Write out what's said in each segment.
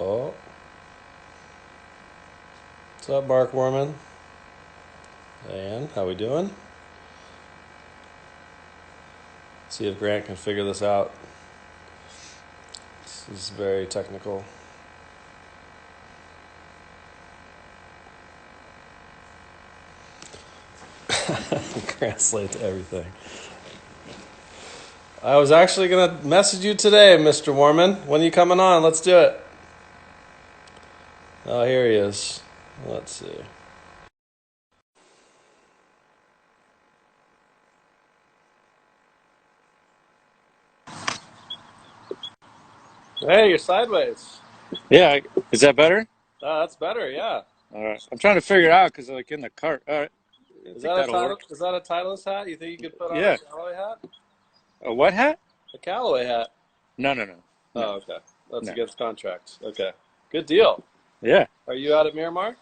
Oh, what's up, Mark Warman? And how we doing? See if Grant can figure this out. This is very technical. Grant's late to everything. I was actually gonna message you today, Mr. Warman. When are you coming on? Let's do it. Oh, here he is. Let's see. Hey, you're sideways. Yeah, is that better? That's better. Yeah. All right. I'm trying to figure it out because like in the cart. All right. I Is think that a that'll title? work. Is that a Titleist hat? You think you could put on a Yeah. Callaway hat? A what hat? A Callaway hat. No, no, no, no, Oh, okay. That's no. against contracts. Okay. Good deal. Yeah. Are you out at Miramar?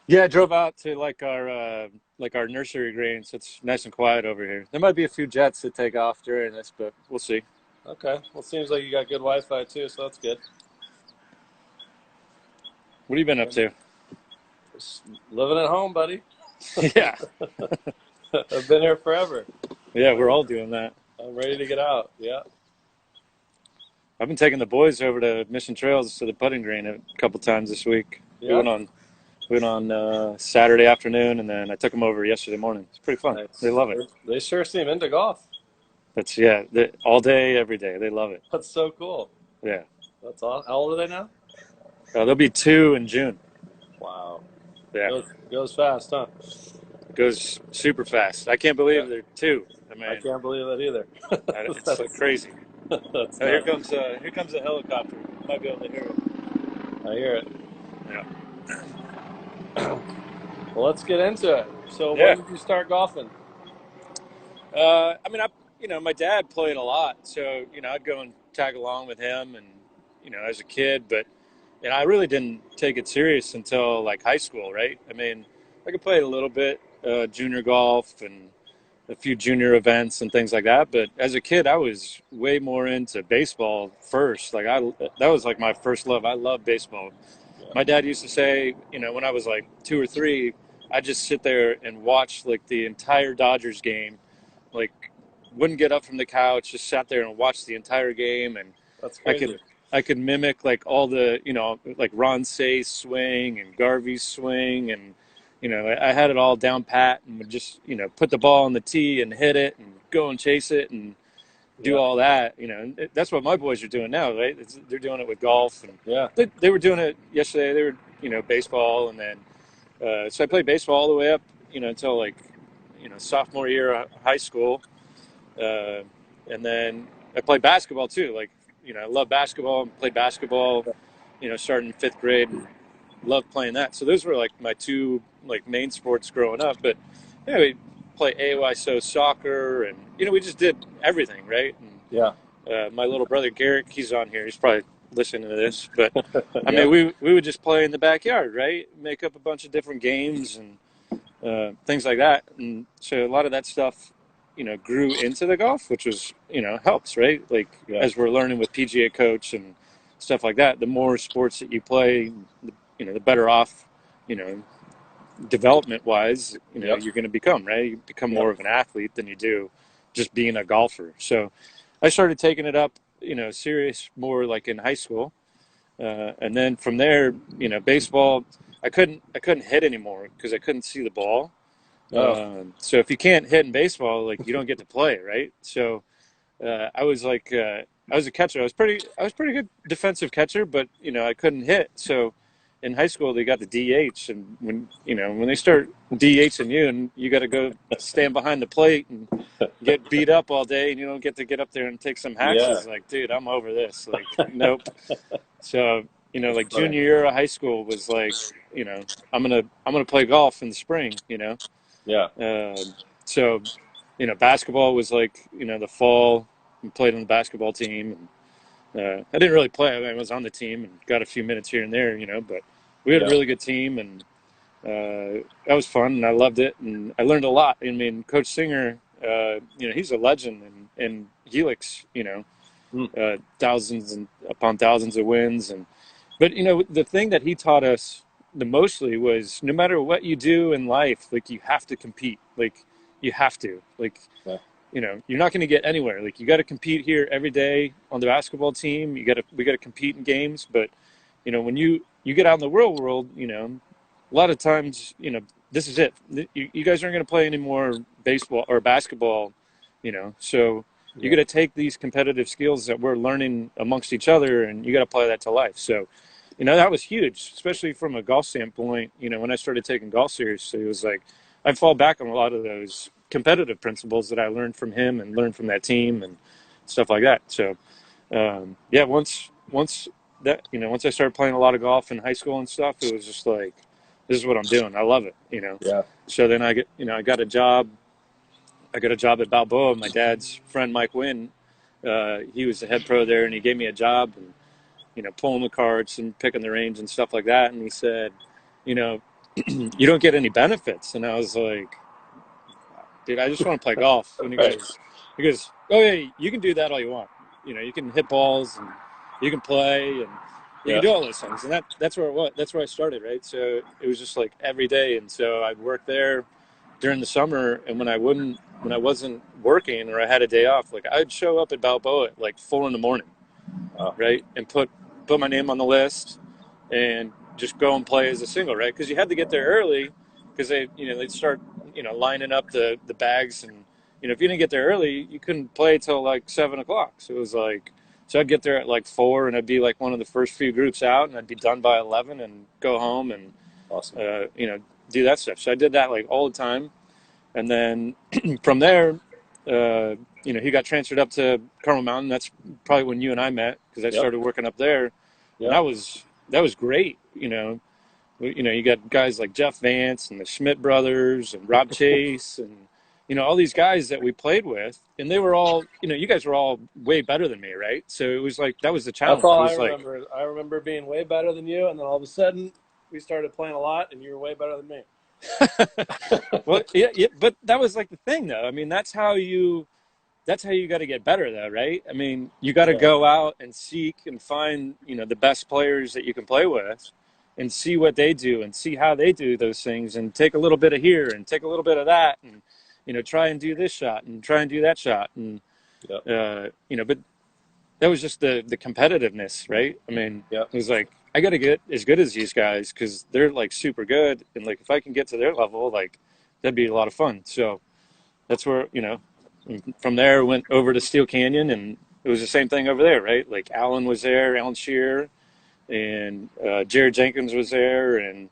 Yeah, I drove out to like our nursery greens. It's nice and quiet over here. There might be a few jets that take off during this, but we'll see. Okay. Well, it seems like you got good Wi-Fi too, so that's good. What have you been up to? Just living at home, buddy. Yeah. I've been here forever. Yeah, we're all doing that. I'm ready to get out. Yeah. I've been taking the boys over to Mission Trails to the putting green a couple times this week. We Yeah. went on Saturday afternoon, and then I took them over yesterday morning. It's pretty fun. They Nice. love it. They sure seem into golf. That's all day, every day. They love it. That's so cool. Yeah. That's awesome. How old are they now? They'll be 2 in June. Wow. Yeah, Goes fast, huh? it goes super fast. I can't Yeah. believe they're 2. I I mean, can't believe that either. it's like crazy. That's Oh, nuts. here comes a helicopter. You might be able to hear it. I hear it. Yeah. Well, let's get into it. So, Yeah. when did you start golfing? I mean, my dad played a lot, so I'd go and tag along with him, and as a kid, but I really didn't take it serious until like high school, right? I mean, I could play a little bit, junior golf and a few junior events and things like that. But as a kid, I was way more into baseball first. That was like my first love. I love baseball. Yeah. My dad used to say, when I was like 2 or 3, I'd just sit there and watch like the entire Dodgers game, like wouldn't get up from the couch, just sat there and watched the entire game, and That's I crazy. could I could mimic like all the like Ron Say's swing and Garvey's swing, and I had it all down pat, and would just put the ball on the tee and hit it and go and chase it and do Yeah. all that. And that's what my boys are doing now, right? They're doing it with golf, and Yeah. they were doing it yesterday. They were baseball, and then so I played baseball all the way up until like sophomore year of high school, uh, and then I played basketball too. Like I love basketball. Played basketball, starting in 5th grade, and loved playing that. So those were like my two like main sports growing up. But we play AYSO soccer, and we just did everything, right? And Yeah. my little brother Garrick, he's on here. He's probably listening to this, but I Yeah. mean, we would just play in the backyard, right? Make up a bunch of different games and things like that. And so a lot of that stuff, grew into the golf, which was, helps, right? Like Yeah. as we're learning with PGA coach and stuff like that, the more sports that you play, the better off, you know, development wise, Yep. you're going to become, right? You become Yep. more of an athlete than you do just being a golfer. So I started taking it up, serious more like in high school. And then from there, baseball, I couldn't hit anymore because I couldn't see the ball. Oh. So if you can't hit in baseball, like you don't get to play, right? So I was like, I was a catcher. I was pretty good defensive catcher, but I couldn't hit. So in high school, they got the DH, and when they start DHing you, and you got to go stand behind the plate and get beat up all day, and you don't get to get up there and take some hacks. Yeah. Is like, dude, I'm over this. Like, nope. So That's like funny. junior year of high school was like, I'm gonna play golf in the spring. Yeah. Uh, so, basketball was like, the fall. We played on the basketball team, and I didn't really play. I mean, I was on the team and got a few minutes here and there, but we had a Yeah. really good team, and that was fun, and I loved it, and I learned a lot. I mean, Coach Singer, he's a legend in Helix. Hmm. Thousands and upon thousands of wins, and But the thing that he taught us the mostly was no matter what you do in life, like you have to compete. Like you have to. Like Yeah. you're not going to get anywhere. Like you got to compete here every day on the basketball team. We got to compete in games. But when you get out in the real world, a lot of times, this is it. You guys aren't going to play any more baseball or basketball, So you Yeah. got to take these competitive skills that we're learning amongst each other, and you got to apply that to life. So, that was huge, especially from a golf standpoint. When I started taking golf seriously, it was like I fall back on a lot of those competitive principles that I learned from him and learned from that team and stuff like that. So, yeah, once I started playing a lot of golf in high school and stuff, it was just like, this is what I'm doing. I love it. Yeah. So then I got a job. I got a job at Balboa. My dad's friend, Mike Wynn, he was the head pro there, and he gave me a job and, pulling the carts and picking the reins and stuff like that. And he said, you know, you don't get any benefits. And I was like, dude, I just want to play golf. And Right. he goes, oh yeah, you can do that all you want. You can hit balls and you can play and you Yeah. can do all those things. And that's where it was. That's where I started, right? So it was just like every day. And so I'd work there during the summer, and when I wasn't working or I had a day off, like I'd show up at Balboa at like 4 in the morning, Wow. right, and put my name on the list and just go and play as a single, right? Because you had to get there early because they'd start lining up the bags, and if you didn't get there early, you couldn't play till like 7 o'clock. So it was like, so I'd get there at like 4, and I'd be like one of the first few groups out, and I'd be done by 11 and go home and Awesome. do that stuff. So I did that like all the time, and then from there, he got transferred up to Carmel Mountain. That's probably when you and I met because I Yep. started working up there, and Yep. that was great. You got guys like Jeff Vance and the Schmidt brothers and Rob Chase and all these guys that we played with, and they were all you guys were all way better than me, right? So it was like that was the That's challenge. It all I was like, remember. I remember being way better than you, and then all of a sudden we started playing a lot, and you were way better than me. well, yeah, but that was like the thing, though. I mean, that's how you got to get better, though, right? I mean, you got to Yeah. go out and seek and find the best players that you can play with and see what they do and see how they do those things and take a little bit of here and take a little bit of that and try and do this shot and try and do that shot and Yep. but that was just the competitiveness, right? I mean, Yep. it was like I got to get as good as these guys because they're like super good, and like if I can get to their level, like that'd be a lot of fun. So that's where from there went over to Steel Canyon, and it was the same thing over there, right? Like Alan was there, Alan Shearer, and Jared Jenkins was there, and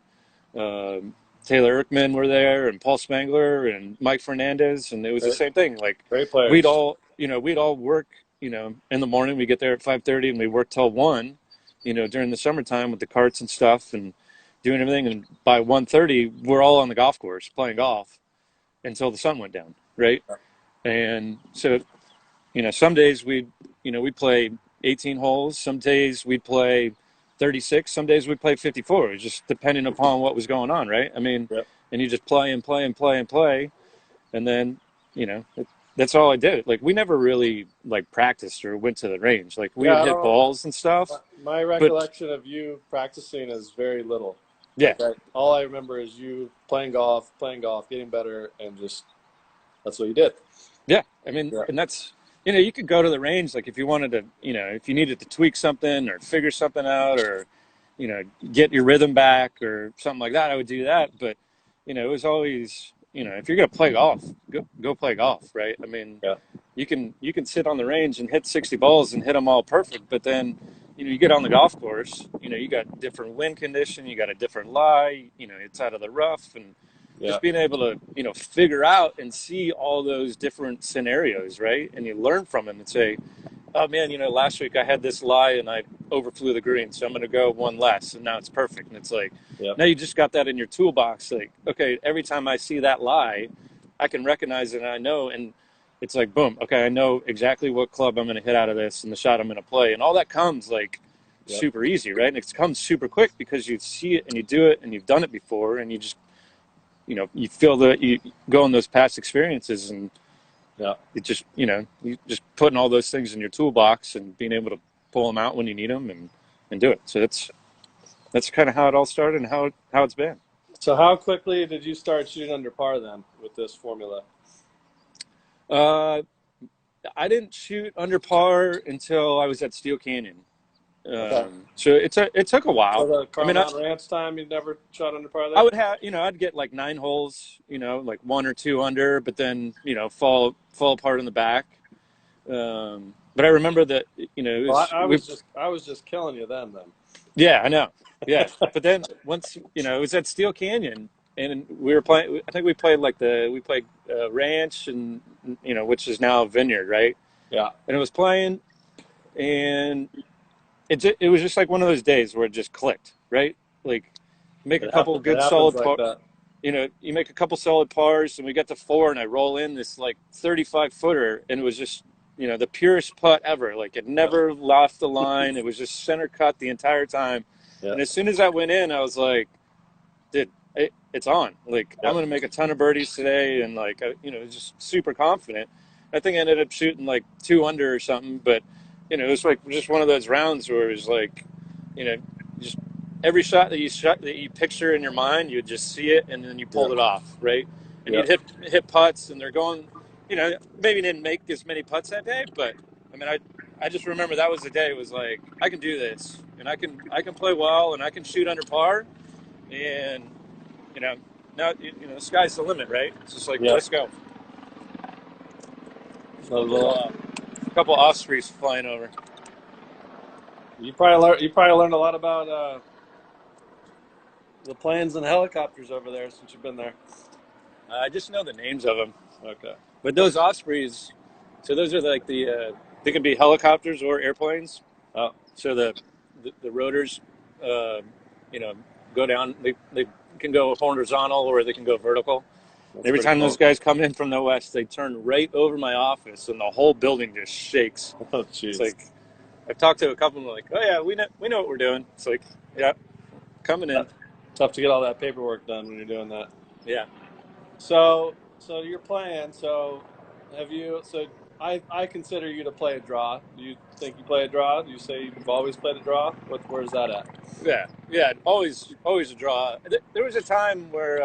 uh, Taylor Erkman were there, and Paul Spangler, and Mike Fernandez, and it was the Great, same thing. Like great we'd players. all, we'd all work, in the morning. We get there at 5:30, and we work till 1, during the summertime with the carts and stuff, and doing everything. And by 1:30, we're all on the golf course playing golf until the sun went down, right? And so, some days we'd play 18 holes. Some days we'd play 36. Some days we'd play 54. It was just depending upon what was going on, right? I mean, Yep. and you just play and play and play and play. And then, that's all I did. Like, we never really, like, practiced or went to the range. Like, we would Yeah. I hit don't. balls and stuff. My But, recollection of you practicing is very little. yeah, All I remember is you playing golf, getting better, and just that's what you did. yeah. I mean, Yeah. and that's, you could go to the range, like, if you wanted to, if you needed to tweak something or figure something out or, get your rhythm back or something like that, I would do that. But, it was always, if you're going to play golf, go play golf, right? I mean, Yeah. you can sit on the range and hit 60 balls and hit them all perfect, but then, you get on the golf course, you got different wind condition, you got a different lie, it's out of the rough, and Yeah. just being able to, figure out and see all those different scenarios, right? And you learn from them and say, oh man, last week I had this lie and I overflew the green, so I'm going to go one less, and now it's perfect. And it's like, Yep. now you just got that in your toolbox. Like, okay, every time I see that lie, I can recognize it and I know, and it's like, boom, okay, I know exactly what club I'm going to hit out of this and the shot I'm going to play, and all that comes like Yep. super easy, right? And it comes super quick because you see it and you do it and you've done it before, and you just, you feel that you go on those past experiences, and Yeah. it just, you just putting all those things in your toolbox and being able to pull them out when you need them and do it. So that's kind of how it all started and how it's been. So how quickly did you start shooting under par then with this formula? Uh, I didn't shoot under par until I was at Steel Canyon. Okay. So it took a So while. the I Carl mean, Mountain Ranch time, you never shot under par I there? would have, I'd get like 9 holes, like one or two under, but then, fall apart in the back. But I remember that, it Well, was, I was just killing you then. yeah, I know. Yeah. But then once, it was at Steel Canyon and we were playing, I think we played Ranch and, which is now Vineyard, right? Yeah. And it was playing and it was just like one of those days where it just clicked, right? Like make a couple It good happens solid like that. you make a couple solid pars and we got to four and I roll in this like 35 footer and it was just, the purest putt ever. Like it Yeah. never left the line. It was just center cut the entire time. Yeah. And as soon as I went in, I was like, dude, it's on. Like I'm Yep. going to make a ton of birdies today. And like, just super confident. I think I ended up shooting like two under or something, but it was like just one of those rounds where it was like, just every shot that you picture in your mind, you would just see it and then you Yeah. pulled it off, right? And Yeah. you'd hit putts and they're going, maybe didn't make as many putts that day, but I mean, I just remember that was the day. It was like I can do this, and I can play well, and I can shoot under par, and you know now the sky's the limit, right? It's just like Yeah. let's go. A little, A couple ospreys flying over. you probably learned a lot about the planes and helicopters over there since you've been there. I just know the names of them, Okay. but those ospreys. So those are like they can be helicopters or airplanes. Oh, So the rotors, uh, you know, go down. They can go horizontal or they can go vertical. that's Every pretty time those cool. guys come in from the west, they turn right over my office, and the whole building just shakes. Oh, It's jeez. like I've talked to a couple of them, like, oh yeah, we know what we're doing. It's like, yeah, coming in, Tough to get all that paperwork done when you're doing that. yeah, So you're playing. So have you? So I consider you to play a draw. Do you think you play a draw? Do you say you've always played a draw? Where's that at? yeah. Always a draw. There was a time where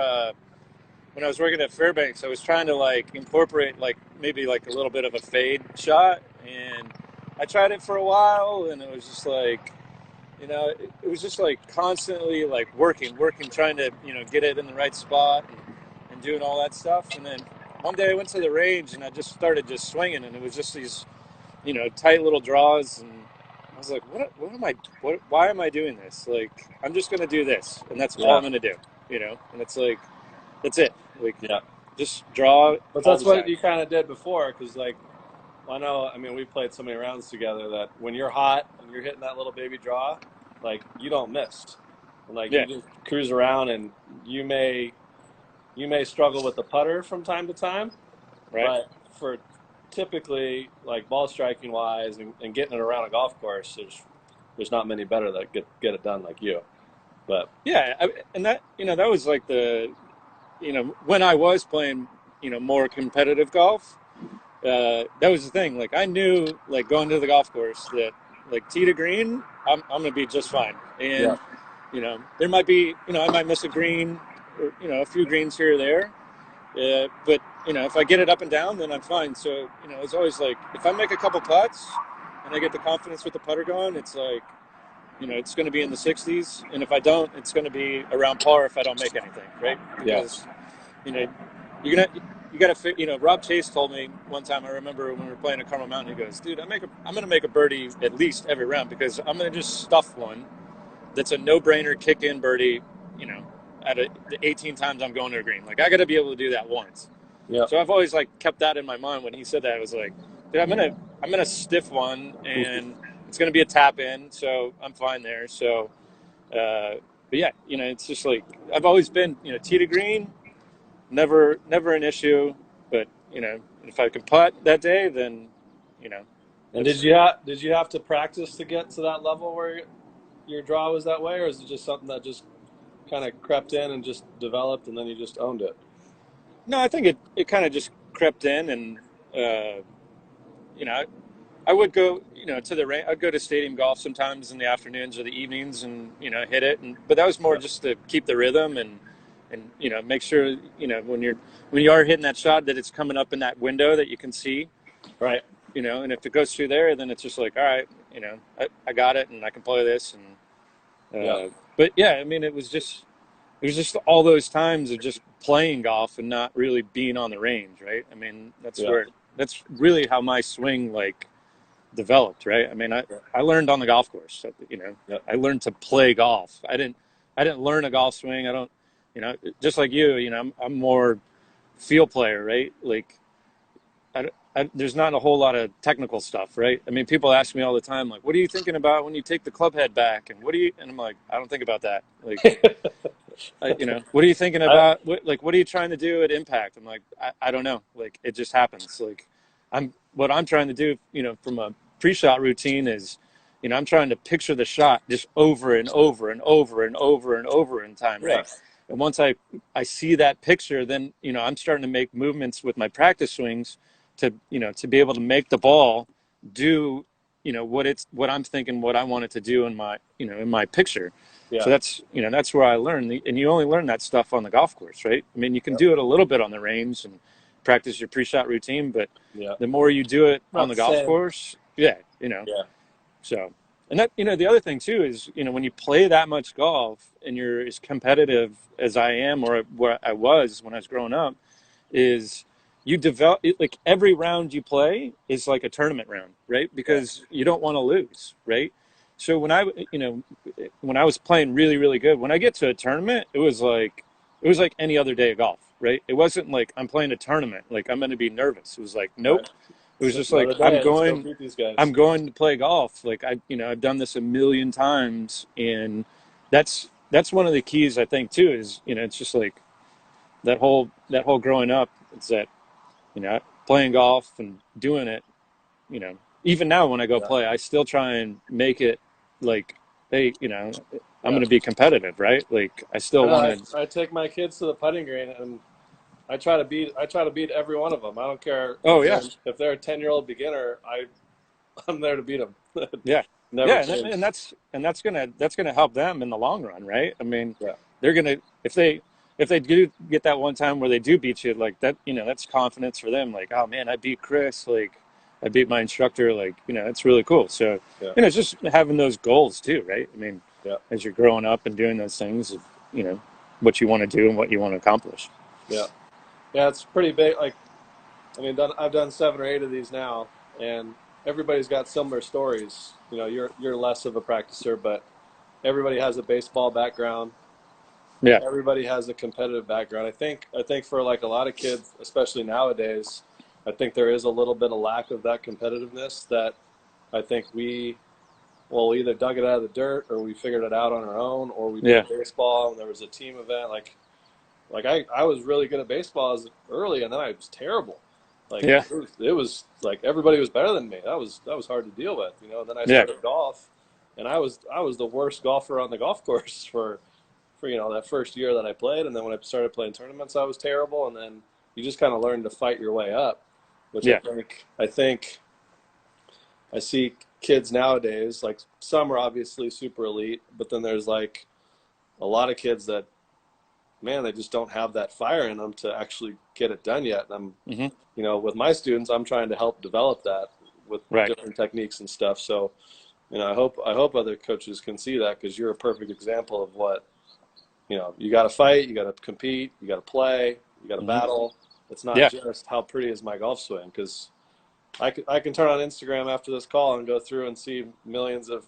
when I was working at Fairbanks, I was trying to like incorporate like maybe like a little bit of a fade shot, and I tried it for a while, and it was just like it was just like constantly like working, trying to get it in the right spot and doing all that stuff. And then one day I went to the range and I just started just swinging, and it was just these tight little draws, and I was like, why am I doing this? Like I'm just gonna do this, and that's all Yeah, I'm gonna do, And it's like that's it. Like yeah. just draw But all that's the what time. you kind of did before, because like I know. I mean, we played so many rounds together that when you're hot and you're hitting that little baby draw, like you don't miss, and like you Yeah, just cruise around, and you may you may struggle with the putter from time to time, right. but for typically like ball striking wise and getting it around a golf course, there's not many better that get it done like you. But Yeah, and that was like when I was playing more competitive golf. That was the thing. Like I knew, like going to the golf course, that like tee to green, I'm gonna be just fine. yeah, And there might be, I might miss a green, or a few greens here or there. But if I get it up and down, then I'm fine. So it's always like if I make a couple putts and I get the confidence with the putter going, it's like it's going to be in the 60s, and if I don't, it's going to be around par if I don't make anything, right? yeah, Because you know you're gonna you got to Rob Chase told me one time. I remember when we were playing at Carmel Mountain. He goes, "Dude, I'm going to make a birdie at least every round because I'm going to just stuff one that's a no-brainer kick-in birdie. You know, the 18 times I'm going to a green. Like I got to be able to do that once. yeah. So I've always like kept that in my mind when he said that. I was like, dude, I'm gonna stiff one, and it's gonna be a tap in, so I'm fine there. So, but yeah, it's just like I've always been, tee to green, never an issue. But if I can putt that day, then you know, And it's did you have to practice to get to that level where your draw was that way, or is it just something that just kind of crept in and just developed, and then you just owned it? no. I think it kind of just crept in, and uh, you know, I would go, to the range. I'd go to stadium golf sometimes in the afternoons or the evenings, and hit it. But that was more Yeah. just to keep the rhythm and make sure when you are hitting that shot that it's coming up in that window that you can see. Right. And if it goes through there, then it's just like, all right, I got it and I can play this. And Yeah. but yeah, I mean, it was just all those times of just playing golf and not really being on the range, right? I mean, Yeah. that's really how my swing developed, right? I mean, Yeah. I learned on the golf course. Yeah. I learned to play golf. I didn't learn a golf swing. I don't, just like you, I'm more feel player, right? Like there's not a whole lot of technical stuff, right? I mean, people ask me all the time, like, what are you thinking about when you take the club head back? And I'm like, I don't think about that. Like, what are you thinking I, about? What are you trying to do at impact? I'm like, I don't know. Like, it just happens. Like, what I'm trying to do, from a pre-shot routine is, I'm trying to picture the shot just over and over and over and over and over in time, yeah. right? And once I see that picture, then, I'm starting to make movements with my practice swings to be able to make the ball do, what I'm thinking, what I want it to do in my picture. Yeah. So that's where I learned, and you only learn that stuff on the golf course, right? I mean, you can do it a little bit on the range and practice your pre-shot routine, but Yeah. the more you do it on Not the the golf same. course, yeah. Yeah. So, and that, the other thing too is, when you play that much golf and you're as competitive as I am, or where I was when I was growing up, is you develop like every round you play is like a tournament round, right? Yeah. Because you don't want to lose, right? So when I was playing really, really good, when I get to a tournament, it was like any other day of golf, right? It wasn't like I'm playing a tournament, like I'm going to be nervous. It was like, nope. Right. It was It's just just like another day. Let's go beat these I'm guys. going to play golf. Like I've done this a million times, and that's one of the keys I think too. Is it's just like that whole growing up. It's that playing golf and doing it. Even now when I go Yeah. play, I still try and make it like, hey, I'm Yeah. going to be competitive, right? Like I I still know. want to. I take my kids to the putting green and I try to beat every one of them. I don't care Oh yeah, if they're a 10-year-old beginner. I'm there to beat them. yeah, Never yeah, change. and that's gonna help them in the long run, right? I mean, Yeah. they're gonna if they do get that one time where they do beat you, like that, that's confidence for them. Like, oh man, I beat Chris. Like, I beat my instructor. Like, that's really cool. So, Yeah. it's just having those goals too, right? I mean, Yeah. as you're growing up and doing those things, what you want to do and what you want to accomplish. Yeah. Yeah. It's pretty big. Like, I mean, I've done 7 or 8 of these now, and everybody's got similar stories. You're less of a practicer, but everybody has a baseball background. Yeah, Everybody has a competitive background. I think for like a lot of kids, especially nowadays, I think there is a little bit of lack of that competitiveness that I think we either dug it out of the dirt or we figured it out on our own or we yeah, played baseball and there was a team event. Like I was really good at baseball as early and then I was terrible. Like yeah, it was like everybody was better than me. That was hard to deal with. Then I yeah, started golf and I was the worst golfer on the golf course for that first year that I played, and then when I started playing tournaments, I was terrible, and then you just kind of learn to fight your way up, which I yeah, think I think I see kids nowadays like some are obviously super elite, but then there's like a lot of kids that man they just don't have that fire in them to actually get it done yet. And hmm with my students, I'm trying to help develop that with right, different techniques and stuff. So I hope other coaches can see that because you're a perfect example of what you got to fight, you got to compete, you got to play, you got to hmm battle. It's not yeah, just how pretty is my golf swing because I can turn on Instagram after this call and go through and see millions of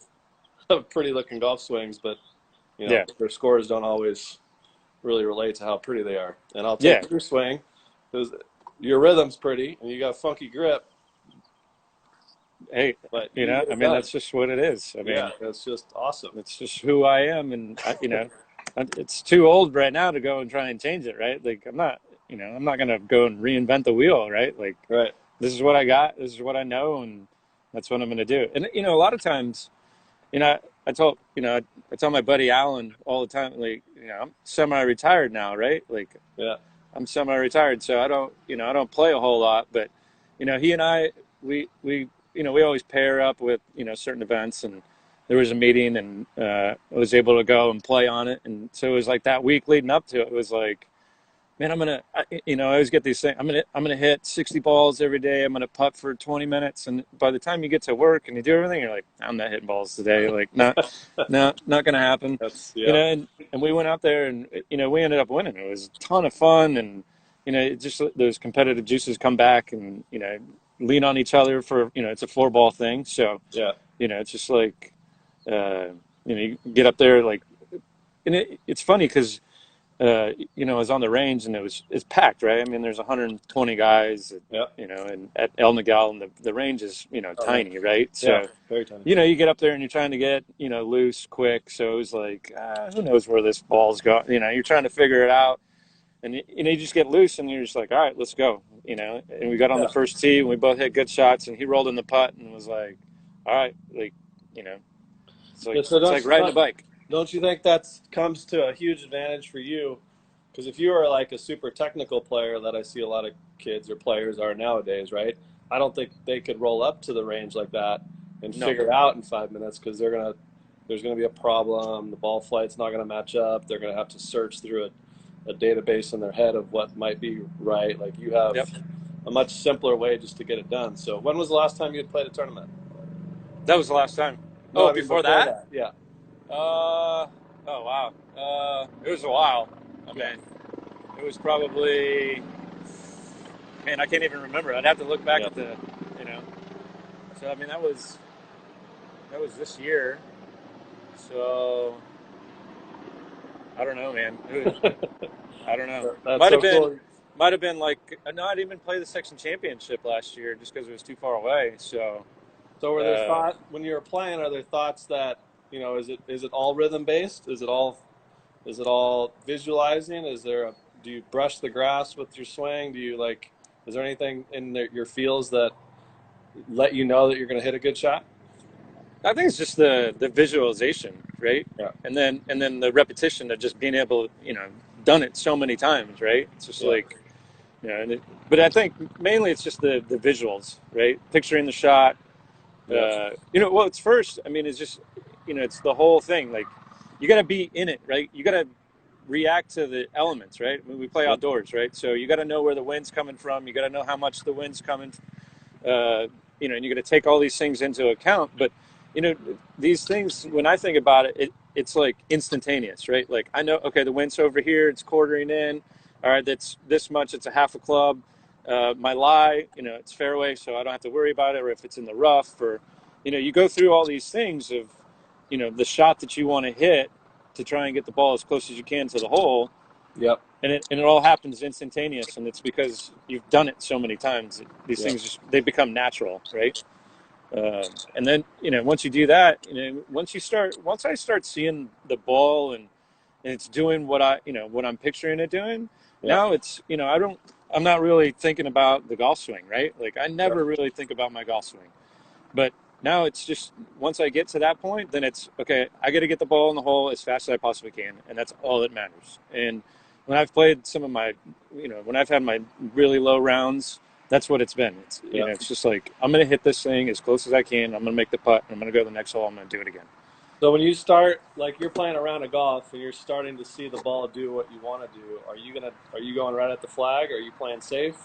pretty looking golf swings, but yeah, their scores don't always really relate to how pretty they are. And I'll yeah. take your swing because your rhythm's pretty and you got funky grip, Hey, but you can get I it mean, done. that's just what it is. I Yeah, mean, that's just awesome. it's just who I am, and it's too old right now to go and try and change it, right? Like, I'm not gonna go and reinvent the wheel, right? Like, Right. this is what I got, this is what I know, and that's what I'm gonna do. And a lot of times, I tell my buddy Alan all the time, like, I'm semi-retired now, right? Like, Yeah. I'm semi-retired, so I don't play a whole lot, but he and I, we we always pair up with, certain events, and there was a meeting, and I was able to go and play on it. And so it was like that week leading up to it, it was like, man, I always get these things. I'm gonna hit 60 balls every day. I'm gonna putt for 20 minutes. And by the time you get to work and you do everything, you're like, I'm not hitting balls today. Like, not gonna happen. That's yeah. And we went out there, and we ended up winning. It was a ton of fun, and it just, those competitive juices come back, and lean on each other for, it's a floor ball thing. So Yeah. it's just like, you get up there, like, and it's funny because I was on the range, and it's packed, right? I mean, there's 120 guys, Yeah. and at El Nagal, and the range is, tiny, right? So, Yeah, very tiny. you get up there and you're trying to get, loose quick. So it was like, who knows where this ball's going? You're trying to figure it out, and you just get loose, and you're just like, all right, let's go, And we got on the first tee, and we both hit good shots, and he rolled in the putt, and was like, all right, like, it's like, so it's like riding a bike. Don't you think that comes to a huge advantage for you? Because if you are like a super technical player that I see a lot of kids or players are nowadays, right? I don't think they could roll up to the range like that and figure it out in 5 minutes, because there's gonna be a problem. The ball flight's not gonna match up. They're gonna have to search through a database in their head of what might be right. Like, you have a much simpler way just to get it done. So when was the last time you had played a tournament? That was the last time. No, oh, before that? Yeah. Oh wow. It was a while. I mean, it was probably, man, I can't even remember. I'd have to look back at the, So I mean, that was this year. So I don't know, man. I don't know. Might have been like, no, I didn't even play the section championship last year just because it was too far away. So were there thoughts when you were playing? Are there thoughts that, is it all rhythm based? Is it all visualizing? Do you brush the grass with your swing? Is there anything in your feels that let you know that you're going to hit a good shot? I think it's just the visualization, right? Yeah. And then the repetition of just being able, done it so many times, right? It's just like, but I think mainly it's just the visuals, right? Picturing the shot. Yeah. Well, it's first. I mean, it's just, it's the whole thing. Like, you got to be in it, right? You got to react to the elements, right? I mean, we play outdoors, right? So you got to know where the wind's coming from. You got to know how much the wind's coming. And you got to take all these things into account. But these things, when I think about it, it's like instantaneous, right? Like, I know, okay, the wind's over here, it's quartering in. All right, that's this much. It's a half a club. My lie, it's fairway, so I don't have to worry about it. Or if it's in the rough, or you go through all these things of the shot that you want to hit to try and get the ball as close as you can to the hole. Yep. And it all happens instantaneous, and it's because you've done it so many times. These things they become natural, right? And then once you do that, once I start seeing the ball and it's doing what I'm picturing it doing. Now it's I'm not really thinking about the golf swing, right? Like, I never really think about my golf swing, but now it's just, once I get to that point, then it's okay. I got to get the ball in the hole as fast as I possibly can, and that's all that matters. And when I've played some of my, when I've had my really low rounds, that's what it's been. It's it's just like, I'm going to hit this thing as close as I can. I'm going to make the putt, and I'm going to go to the next hole. I'm going to do it again. So when you start, like, you're playing a round of golf and you're starting to see the ball do what you want to do, are you going right at the flag? Are you playing safe?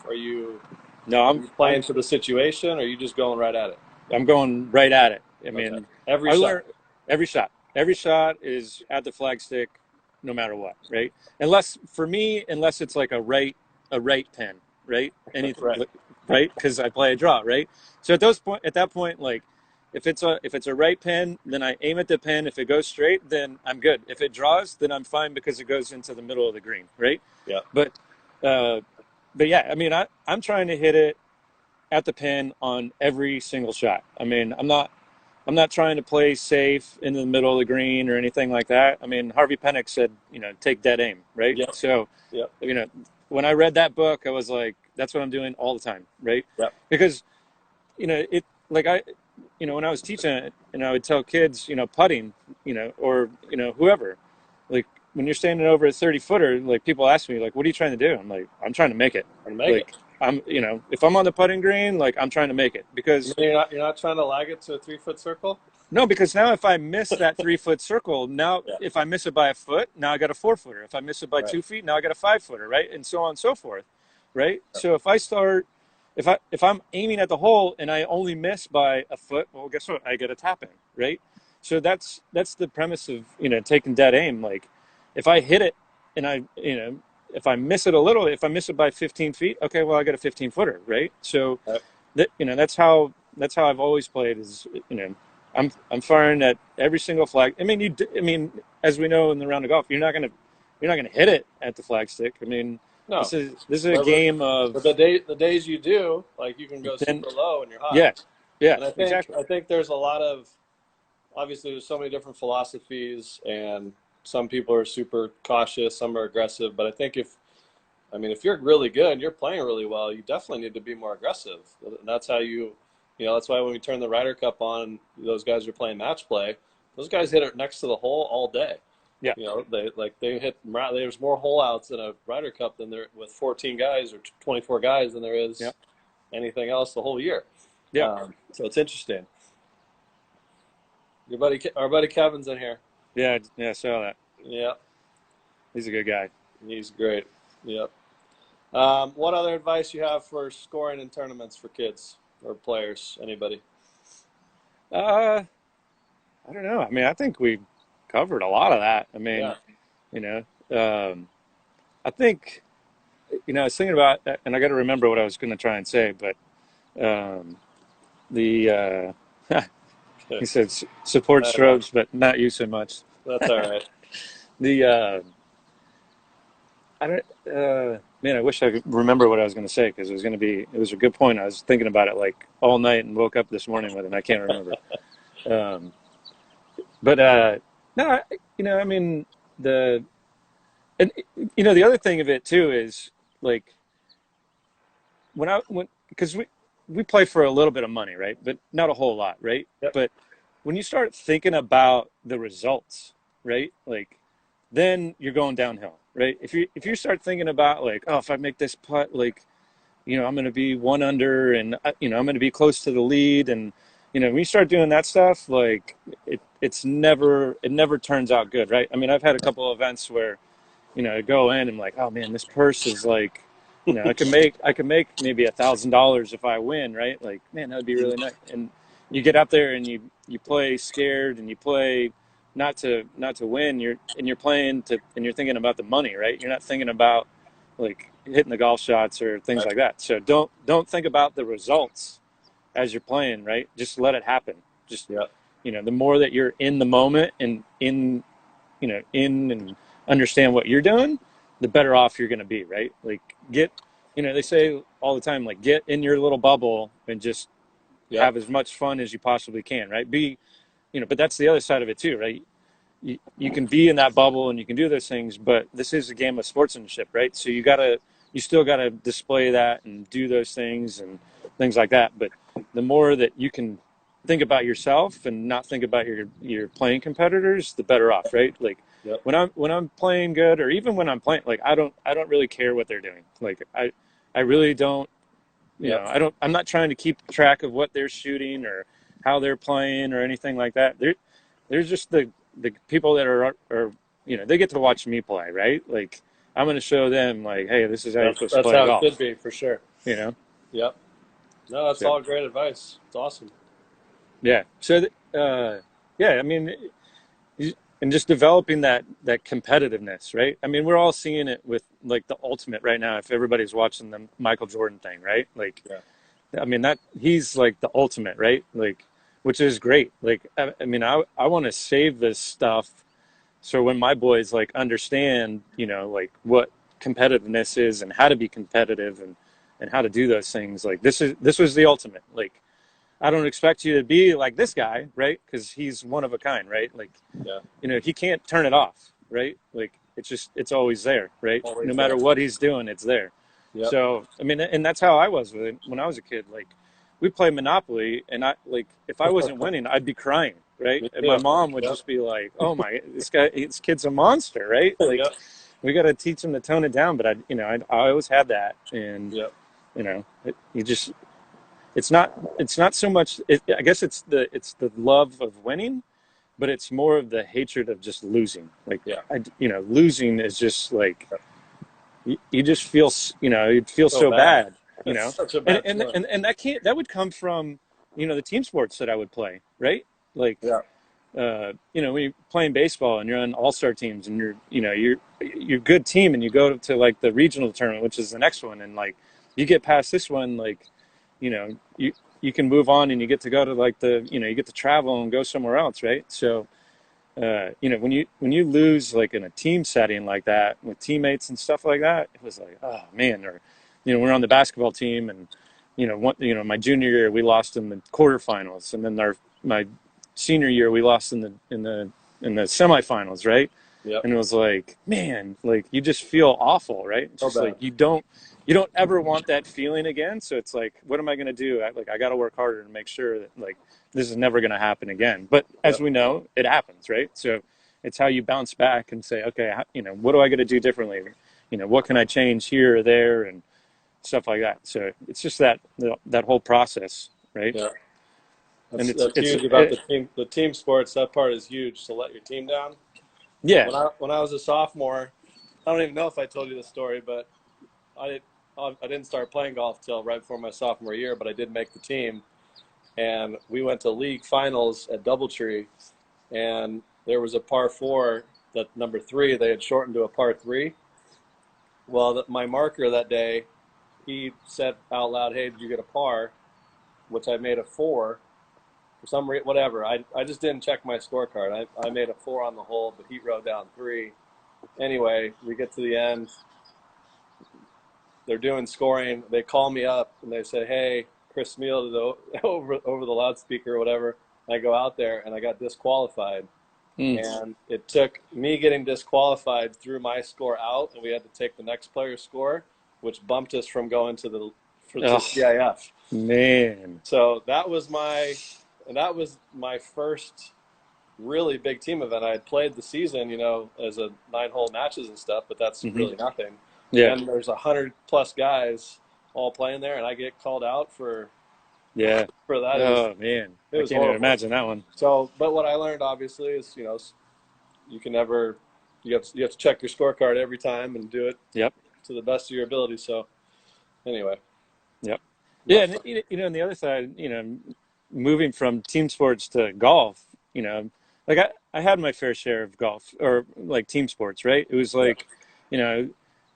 I'm playing for the situation, or are you just going right at it? I'm going right at it. I mean, every shot is at the flagstick, no matter what, right? Unless it's like a right pin, right? Right? Because I play a draw, right? So at that point, like, if it's a right pin, then I aim at the pin. If it goes straight, then I'm good. If it draws, then I'm fine, because it goes into the middle of the green, right? Yeah. But yeah, I mean, I'm trying to hit it at the pin on every single shot. I mean, I'm not trying to play safe in the middle of the green or anything like that. I mean, Harvey Penick said, take dead aim, right? Yeah. So, when I read that book, I was like, that's what I'm doing all the time, right? Yeah. Because, when I was teaching it, and I would tell kids, putting, or, whoever, like, when you're standing over a 30-footer, like, people ask me, like, what are you trying to do? I'm like, I'm trying to make it. if I'm on the putting green, like I'm trying to make it You because mean you're not trying to lag it to a 3-foot circle? no, because now if I miss that 3 foot circle, now Yeah. if I miss it by a foot, now I got a 4 footer. If I miss it by Right. 2 feet, now I got a 5 footer, right? And so on and so forth, right? So if I'm aiming at the hole and I only miss by a foot, well, guess what? I get a tap in, right? So that's the premise of taking dead aim. Like if I hit it and if I miss it a little, if I miss it by 15 feet, okay, well I got a 15 footer, right? So Right. that's how I've always played. Is I'm firing at every single flag. I mean, as we know in the round of golf, you're not gonna hit it at the flagstick. I mean, No. this is a But, game but of the days you do, like you can go then super low and you're high. yeah, yeah, And I think exactly. I think there's a lot of, obviously there's so many different philosophies, and some people are super cautious, some are aggressive. But I think if you're really good and you're playing really well, you definitely need to be more aggressive. And that's how that's why when we turn the Ryder Cup on, those guys are playing match play. Those guys hit it next to the hole all day. Yeah, They hit. There's more hole outs in a Ryder Cup than there with 14 guys or 24 guys than there yeah, is anything else the whole year. yeah, So it's interesting. Our buddy Kevin's in here. yeah, yeah. I saw that. Yeah, He's a good guy. he's great. Yep. What other advice you have for scoring in tournaments for kids or players? Anybody? Uh, I don't know. I mean, I think we covered a lot of that. I mean, Yeah. you know, I think, I was thinking about, and I got to remember what I was going to try and say, but um, the he said support I know. strokes, but not you so much. That's all right. The I don't man, I wish I could remember what I was going to say because it was a good point. I was thinking about it like all night and woke up this morning with it. And I can't remember. Um, but no, I mean the and the other thing of it too is like when because we play for a little bit of money, right? But not a whole lot, right? Yep. But when you start thinking about the results, right? Like then you're going downhill, right? If you start thinking about like, oh, if I make this putt, like, I'm going to be one under, and I'm going to be close to the lead, and when you start doing that stuff, like it never turns out good, right? I mean, I've had a couple of events where I go in and I'm like, oh man, this purse is like, I could make maybe $1,000 if I win, right? Like, man, that would be really nice. And you get out there and you play scared and you play not to win. You're playing and you're thinking about the money, right? You're not thinking about like hitting the golf shots or things Right. like that. So don't think about the results as you're playing, right? Just let it happen. Just Yep. the more that you're in the moment and in and understand what you're doing, the better off you're going to be, right? Like they say all the time, like get in your little bubble and just Yep. have as much fun as you possibly can, right? But that's the other side of it too, right? You can be in that bubble and you can do those things, but this is a game of sportsmanship, right? So you still gotta display that and do those things and things like that. But the more that you can think about yourself and not think about your playing competitors, the better off, right? Like Yep. when I'm playing good, or even when I'm playing, like I don't really care what they're doing. Like I really don't. Yep. I'm not trying to keep track of what they're shooting or how they're playing or anything like that. There's just the people that are they get to watch me play, right? Like I'm going to show them like, hey, this is how you're supposed to That's play how it should golf. be for sure. You know? Yep. No, that's So all great advice. It's awesome. yeah. So yeah, I mean, and just developing that competitiveness, right? I mean, we're all seeing it with like the ultimate right now. If everybody's watching the Michael Jordan thing, right? Like, Yeah. I mean, that he's like the ultimate, right? Like, which is great. Like, I mean, I want to save this stuff so when my boys like understand, like what competitiveness is and how to be competitive and how to do those things. Like, this was the ultimate. Like, I don't expect you to be like this guy, right? Because he's one of a kind, right? Like, Yeah. he can't turn it off, right? Like, it's always there, right? No Always matter there. what he's doing, it's there. Yep. So, I mean, and that's how I was with it when I was a kid. Like, we play Monopoly, and if I wasn't winning, I'd be crying, right? Me And my too. mom would Yep. just be like, "Oh my, this kid's a monster, right? Like, Yep. we got to teach him to tone it down." But I always had that, and Yep. You know, it's not so much. I guess it's the love of winning, but it's more of the hatred of just losing. Like, Yeah. losing is just like you just feel, you'd feel So so bad. bad, It's such a and bad and feeling. and that would come from, the team sports that I would play, right? Like, Yeah. when you're playing baseball and you're on all-star teams and you're a good team and you go to like the regional tournament, which is the next one, and like you get past this one, like, you can move on and you get to go to like you get to travel and go somewhere else, right? So, when you lose like in a team setting like that with teammates and stuff like that, it was like, oh man. Or, we're on the basketball team, and my junior year we lost in the quarterfinals, and then my senior year we lost in the semifinals, right? Yep. And it was like, man, like you just feel awful, right? It's So just like bad. you don't ever want that feeling again. So it's like, what am I going to do? I got to work harder to make sure that like this is never going to happen again. But as Yep. we know, it happens, right? So it's how you bounce back and say, okay, what do I got to do differently? What can I change here or there and stuff like that. So it's just that whole process, right? Yeah. And That's huge about the team sports. That part is huge to let your team down. yeah. When I was a sophomore, I don't even know if I told you the story, but I I didn't start playing golf till right before my sophomore year, but I did make the team, and we went to league finals at DoubleTree, and there was a par four that number three they had shortened to a par three. Well, my marker that day, he said out loud, "Hey, did you get a par?" Which I made a four for some reason. Whatever. I just didn't check my scorecard. I made a four on the hole, but he wrote down three. Anyway, we get to the end. They're doing scoring. They call me up and they say, "Hey, Chris Smeal," over the loudspeaker or whatever. I go out there and I got disqualified. Mm. And it took me getting disqualified through my score out, and we had to take the next player's score, which bumped us from going to Oh CIF. man. So that was my first really big team event. I had played the season, as a 9-hole matches and stuff, but that's Hmm. really nothing. Yeah. And there's 100+ guys all playing there, and I get called out Yeah. for that. It was Oh man, it I was can't even horrible. imagine that one. So, but what I learned obviously is, you can never you have to check your scorecard every time and do it Yep. to the best of your ability. So anyway, Yep. Yeah, not and fun. on the other side, moving from team sports to golf, like I had my fair share of golf or like team sports, right? It was Yeah, like, you know,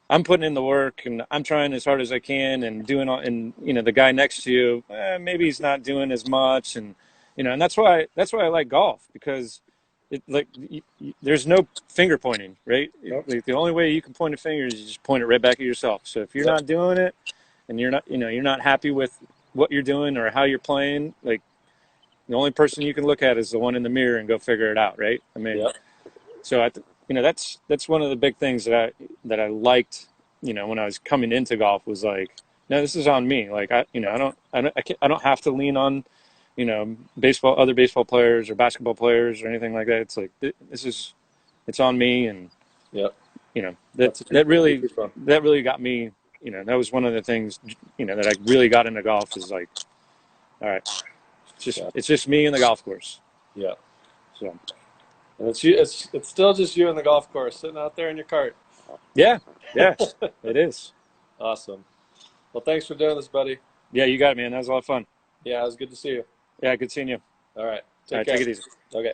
I'm putting in the work and I'm trying as hard as I can and doing all, and the guy next to you, maybe he's not doing as much, and and that's why I like golf, because it like there's no finger pointing, right? nope, Like the only way you can point a finger is you just point it right back at yourself. So if you're yep, not doing it and you're not happy with what you're doing or how you're playing, like the only person you can look at is the one in the mirror and go figure it out, right? I mean, yep, so that's one of the big things that I liked, when I was coming into golf, was like, no, this is on me. Like I don't have to lean on, other baseball players or basketball players or anything like that. It's like it's on me, and yep. that That's that really super fun. that really got me. That was one of the things, that I really got into golf, is like, all right, it's just Yeah, it's just me and the golf course. yeah. So And it's still just you and the golf course sitting out there in your cart. yeah, yeah, it is. Awesome. Well, thanks for doing this, buddy. Yeah, you got it, man. That was a lot of fun. Yeah, it was good to see you. Yeah, good seeing you. All right, All take right, care. take it easy. Okay.